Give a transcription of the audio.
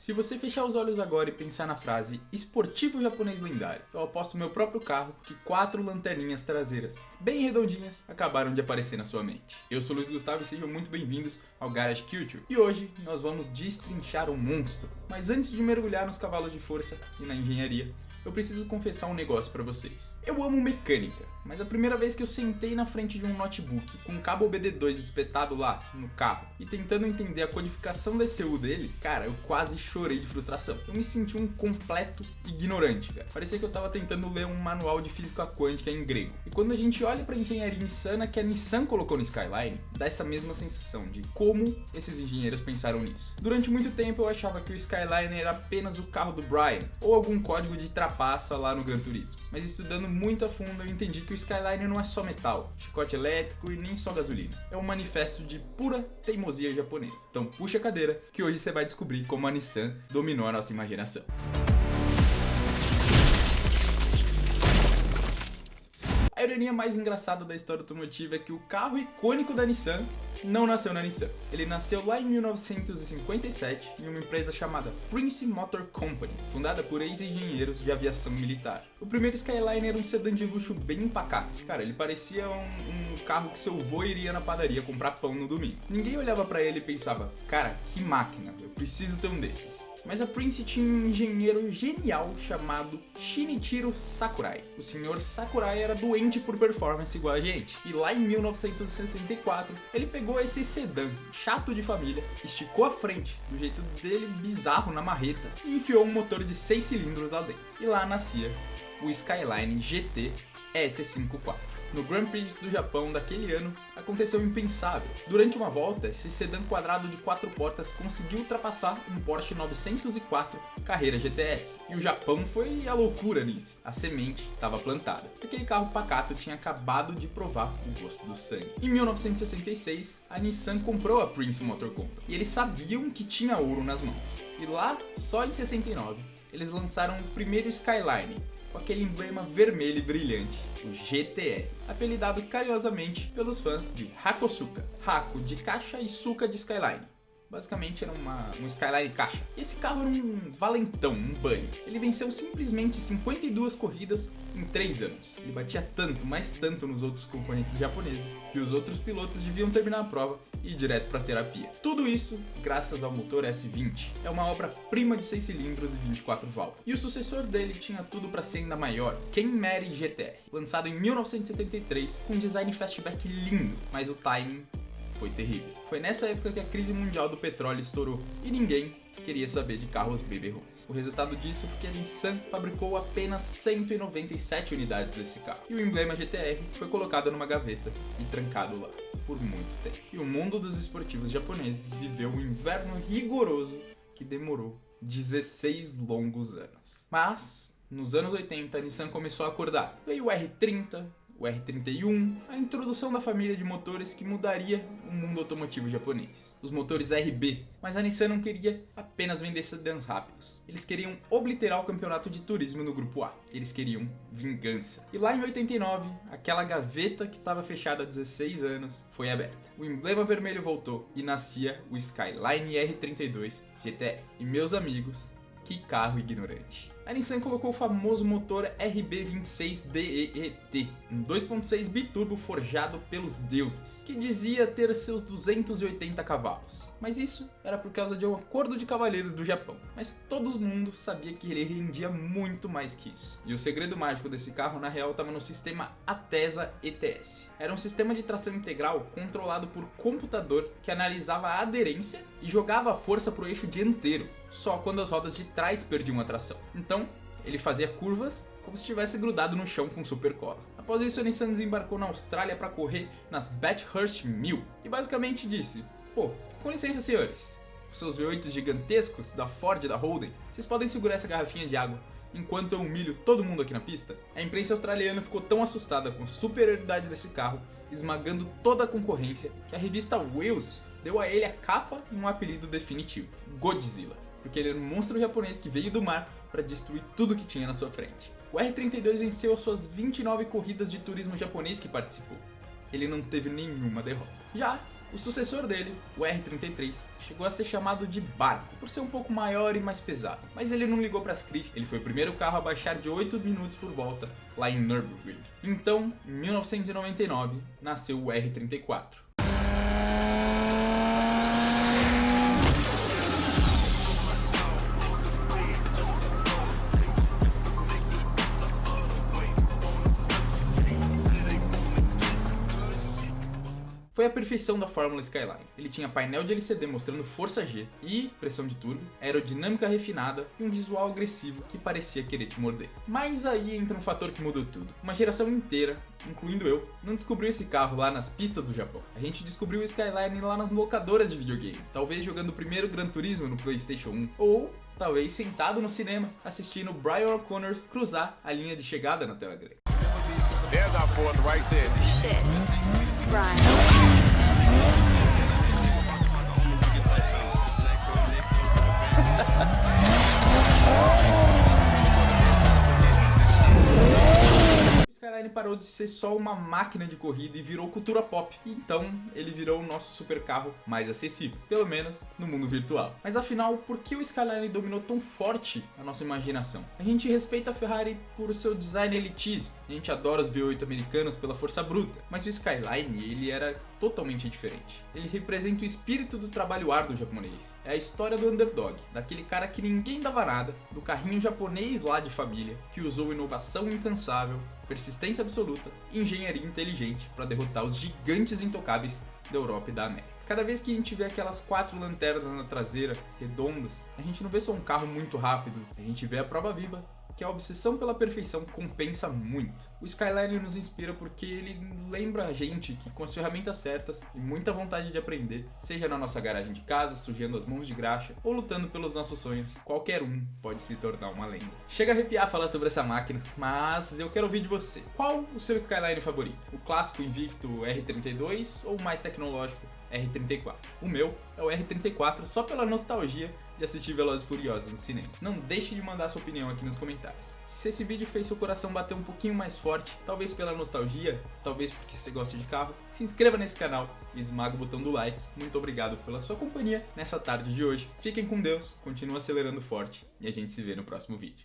Se você fechar os olhos agora e pensar na frase esportivo japonês lendário, eu aposto meu próprio carro que 4 lanterninhas traseiras, bem redondinhas, acabaram de aparecer na sua mente. Eu sou o Luiz Gustavo e sejam muito bem-vindos ao Garage Culture. E hoje nós vamos destrinchar um monstro. Mas antes de mergulhar nos cavalos de força e na engenharia, eu preciso confessar um negócio pra vocês. Eu amo mecânica, mas a primeira vez que eu sentei na frente de um notebook com um cabo BD2 espetado lá no carro e tentando entender a codificação da ECU dele, cara, eu quase chorei de frustração. Eu me senti um completo ignorante, cara. Parecia que eu tava tentando ler um manual de física quântica em grego. E quando a gente olha pra engenharia insana que a Nissan colocou no Skyline, dá essa mesma sensação de como esses engenheiros pensaram nisso. Durante muito tempo eu achava que o Skyline era apenas o carro do Brian, ou algum código de trapaça lá no Gran Turismo. Mas estudando muito a fundo eu entendi que o Skyline não é só metal, chicote elétrico e nem só gasolina. É um manifesto de pura teimosia japonesa. Então puxa a cadeira que hoje você vai descobrir como a Nissan dominou a nossa imaginação. A ironia mais engraçada da história automotiva é que o carro icônico da Nissan não nasceu na Nissan. Ele nasceu lá em 1957 em uma empresa chamada Prince Motor Company, fundada por ex-engenheiros de aviação militar. O primeiro Skyline era um sedã de luxo bem pacato. Cara, ele parecia um carro que seu vô iria na padaria comprar pão no domingo. Ninguém olhava pra ele e pensava, cara, que máquina, eu preciso ter um desses. Mas a Prince tinha um engenheiro genial chamado Shinichiro Sakurai. O senhor Sakurai era doente por performance igual a gente. E lá em 1964, ele pegou esse sedã chato de família, esticou a frente do jeito dele bizarro na marreta e enfiou um motor de 6 cilindros lá dentro. E lá nascia o Skyline GT S54. No Grand Prix do Japão daquele ano, aconteceu o impensável. Durante uma volta, esse sedã quadrado de 4 portas conseguiu ultrapassar um Porsche 904 Carrera GTS. E o Japão foi a loucura nisso. A semente estava plantada. Aquele carro pacato tinha acabado de provar o gosto do sangue. Em 1966, a Nissan comprou a Prince Motor Company. E eles sabiam que tinha ouro nas mãos. E lá, só em 69, eles lançaram o primeiro Skyline, com aquele emblema vermelho e brilhante, o GTR, apelidado carinhosamente pelos fãs de Hakosuka. Hako de caixa e Suka de Skyline. Basicamente era um Skyline caixa. E esse carro era um valentão, um bunny. Ele venceu simplesmente 52 corridas em 3 anos. Ele batia tanto, mas tanto nos outros concorrentes japoneses, que os outros pilotos deviam terminar a prova e ir direto para terapia. Tudo isso graças ao motor S20. É uma obra-prima de 6 cilindros e 24 válvulas. E o sucessor dele tinha tudo para ser ainda maior, Kenmeri GTR, lançado em 1973 com um design fastback lindo, mas o timing foi terrível. Foi nessa época que a crise mundial do petróleo estourou e ninguém queria saber de carros beberrões. O resultado disso foi que a Nissan fabricou apenas 197 unidades desse carro. E o emblema GTR foi colocado numa gaveta e trancado lá por muito tempo. E o mundo dos esportivos japoneses viveu um inverno rigoroso que demorou 16 longos anos. Mas, nos anos 80, a Nissan começou a acordar. Veio o R30, o R31, a introdução da família de motores que mudaria o mundo automotivo japonês. Os motores RB, mas a Nissan não queria apenas vender sedãs rápidos. Eles queriam obliterar o campeonato de turismo no grupo A. Eles queriam vingança. E lá em 89, aquela gaveta que estava fechada há 16 anos foi aberta. O emblema vermelho voltou e nascia o Skyline R32 GTR. E meus amigos, que carro ignorante. A Nissan colocou o famoso motor RB26DEET, um 2.6 biturbo forjado pelos deuses, que dizia ter seus 280 cavalos. Mas isso era por causa de um acordo de cavalheiros do Japão. Mas todo mundo sabia que ele rendia muito mais que isso. E o segredo mágico desse carro, na real, estava no sistema Atesa ETS. Era um sistema de tração integral controlado por computador que analisava a aderência e jogava a força para o eixo dianteiro, só quando as rodas de trás perdiam a tração. Então, ele fazia curvas como se estivesse grudado no chão com super cola. Após isso, a Nissan desembarcou na Austrália para correr nas Bathurst 1000 e basicamente disse: pô, com licença senhores, os seus V8 gigantescos da Ford e da Holden, vocês podem segurar essa garrafinha de água enquanto eu humilho todo mundo aqui na pista? A imprensa australiana ficou tão assustada com a superioridade desse carro, esmagando toda a concorrência, que a revista Wheels deu a ele a capa e um apelido definitivo: Godzilla, porque ele era um monstro japonês que veio do mar para destruir tudo que tinha na sua frente. O R32 venceu as suas 29 corridas de turismo japonês que participou. Ele não teve nenhuma derrota. Já O sucessor dele, o R33, chegou a ser chamado de barco, por ser um pouco maior e mais pesado, mas ele não ligou para as críticas, ele foi o primeiro carro a baixar de 8 minutos por volta lá em Nürburgring. Então, em 1999, nasceu o R34. Foi a perfeição da Fórmula Skyline. Ele tinha painel de LCD mostrando força G e pressão de turbo, aerodinâmica refinada e um visual agressivo que parecia querer te morder. Mas aí entra um fator que mudou tudo. Uma geração inteira, incluindo eu, não descobriu esse carro lá nas pistas do Japão. A gente descobriu o Skyline lá nas locadoras de videogame, talvez jogando o primeiro Gran Turismo no PlayStation 1, ou talvez sentado no cinema assistindo Brian O'Connor cruzar a linha de chegada na tela grande. There's our fourth right there. Shit. It's Brian. O Skyline parou de ser só uma máquina de corrida e virou cultura pop. Então, ele virou o nosso supercarro mais acessível, pelo menos no mundo virtual. Mas afinal, por que o Skyline dominou tão forte a nossa imaginação? A gente respeita a Ferrari por seu design elitista, a gente adora os V8 americanos pela força bruta, mas o Skyline, ele era totalmente diferente. Ele representa o espírito do trabalho árduo japonês. É a história do underdog, daquele cara que ninguém dava nada, do carrinho japonês lá de família, que usou inovação incansável, persistência absoluta e engenharia inteligente para derrotar os gigantes intocáveis da Europa e da América. Cada vez que a gente vê aquelas 4 lanternas na traseira, redondas, a gente não vê só um carro muito rápido, a gente vê a prova viva que a obsessão pela perfeição compensa muito. O Skyline nos inspira porque ele lembra a gente que com as ferramentas certas e muita vontade de aprender, seja na nossa garagem de casa, sujando as mãos de graxa ou lutando pelos nossos sonhos, qualquer um pode se tornar uma lenda. Chega a arrepiar falar sobre essa máquina, mas eu quero ouvir de você. Qual o seu Skyline favorito? O clássico invicto R32 ou o mais tecnológico R34? O meu é o R34 só pela nostalgia de assistir Velozes e Furiosos no cinema. Não deixe de mandar sua opinião aqui nos comentários. Se esse vídeo fez seu coração bater um pouquinho mais forte, talvez pela nostalgia, talvez porque você gosta de carro, se inscreva nesse canal e esmaga o botão do like. Muito obrigado pela sua companhia nessa tarde de hoje. Fiquem com Deus, continuem acelerando forte e a gente se vê no próximo vídeo.